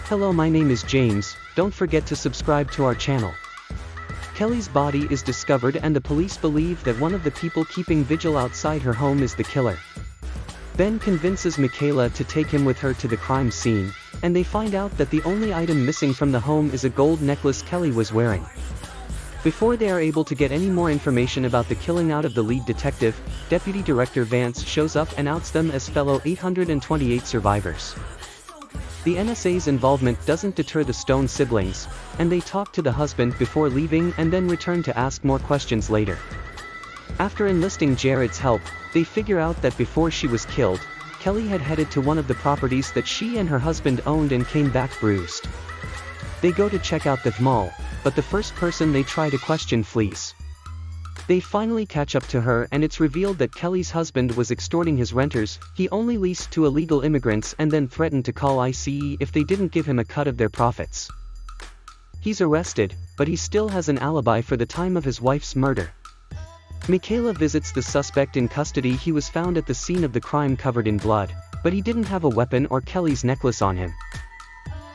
Hello, my name is James. Don't forget to subscribe to our channel. Kelly's body is discovered and the police believe that one of the people keeping vigil outside her home is the killer. Ben convinces Michaela to take him with her to the crime scene, and they find out that the only item missing from the home is a gold necklace Kelly was wearing. Before they are able to get any more information about the killing out of the lead detective, Deputy Director Vance shows up and outs them as fellow 828 survivors. The NSA's involvement doesn't deter the Stone siblings, and they talk to the husband before leaving and then return to ask more questions later. After enlisting Jared's help, they figure out that before she was killed, Kelly had headed to one of the properties that she and her husband owned and came back bruised. They go to check out the mall, but the first person they try to question flees. They finally catch up to her and it's revealed that Kelly's husband was extorting his renters. He only leased to illegal immigrants and then threatened to call ICE if they didn't give him a cut of their profits. He's arrested, but he still has an alibi for the time of his wife's murder. Michaela visits the suspect in custody. He was found at the scene of the crime covered in blood, but he didn't have a weapon or Kelly's necklace on him.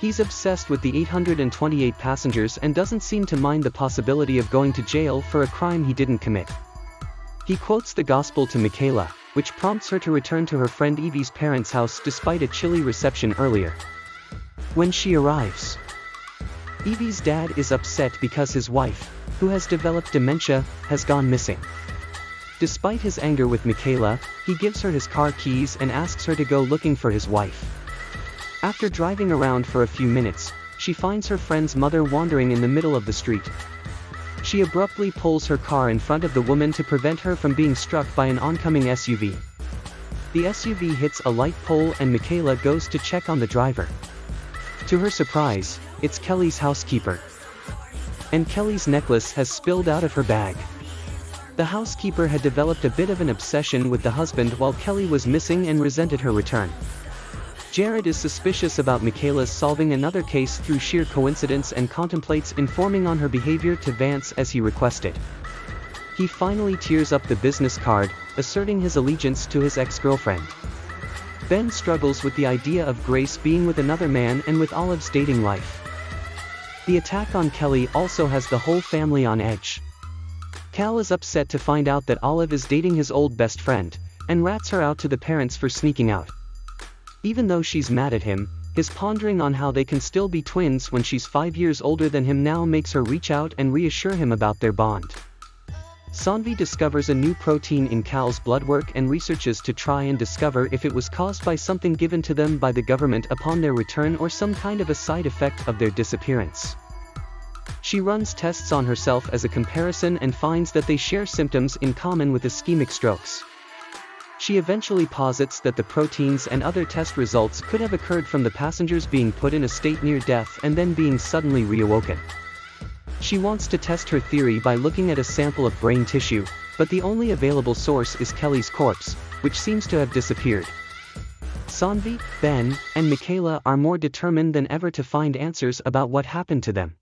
He's obsessed with the 828 passengers and doesn't seem to mind the possibility of going to jail for a crime he didn't commit. He quotes the gospel to Michaela, which prompts her to return to her friend Evie's parents' house despite a chilly reception earlier. When she arrives, Evie's dad is upset because his wife, who has developed dementia, has gone missing. Despite his anger with Michaela, he gives her his car keys and asks her to go looking for his wife. After driving around for a few minutes, she finds her friend's mother wandering in the middle of the street. She abruptly pulls her car in front of the woman to prevent her from being struck by an oncoming SUV. The SUV hits a light pole and Michaela goes to check on the driver. To her surprise, it's Kelly's housekeeper. And Kelly's necklace has spilled out of her bag. The housekeeper had developed a bit of an obsession with the husband while Kelly was missing and resented her return. Jared is suspicious about Michaela's solving another case through sheer coincidence and contemplates informing on her behavior to Vance as he requested. He finally tears up the business card, asserting his allegiance to his ex-girlfriend. Ben struggles with the idea of Grace being with another man and with Olive's dating life. The attack on Kelly also has the whole family on edge. Cal is upset to find out that Olive is dating his old best friend, and rats her out to the parents for sneaking out. Even though she's mad at him, his pondering on how they can still be twins when she's 5 years older than him now makes her reach out and reassure him about their bond. Sanvi discovers a new protein in Cal's blood work and researches to try and discover if it was caused by something given to them by the government upon their return or some kind of a side effect of their disappearance. She runs tests on herself as a comparison and finds that they share symptoms in common with ischemic strokes. She eventually posits that the proteins and other test results could have occurred from the passengers being put in a state near death and then being suddenly reawoken. She wants to test her theory by looking at a sample of brain tissue, but the only available source is Kelly's corpse, which seems to have disappeared. Sanvi, Ben, and Michaela are more determined than ever to find answers about what happened to them.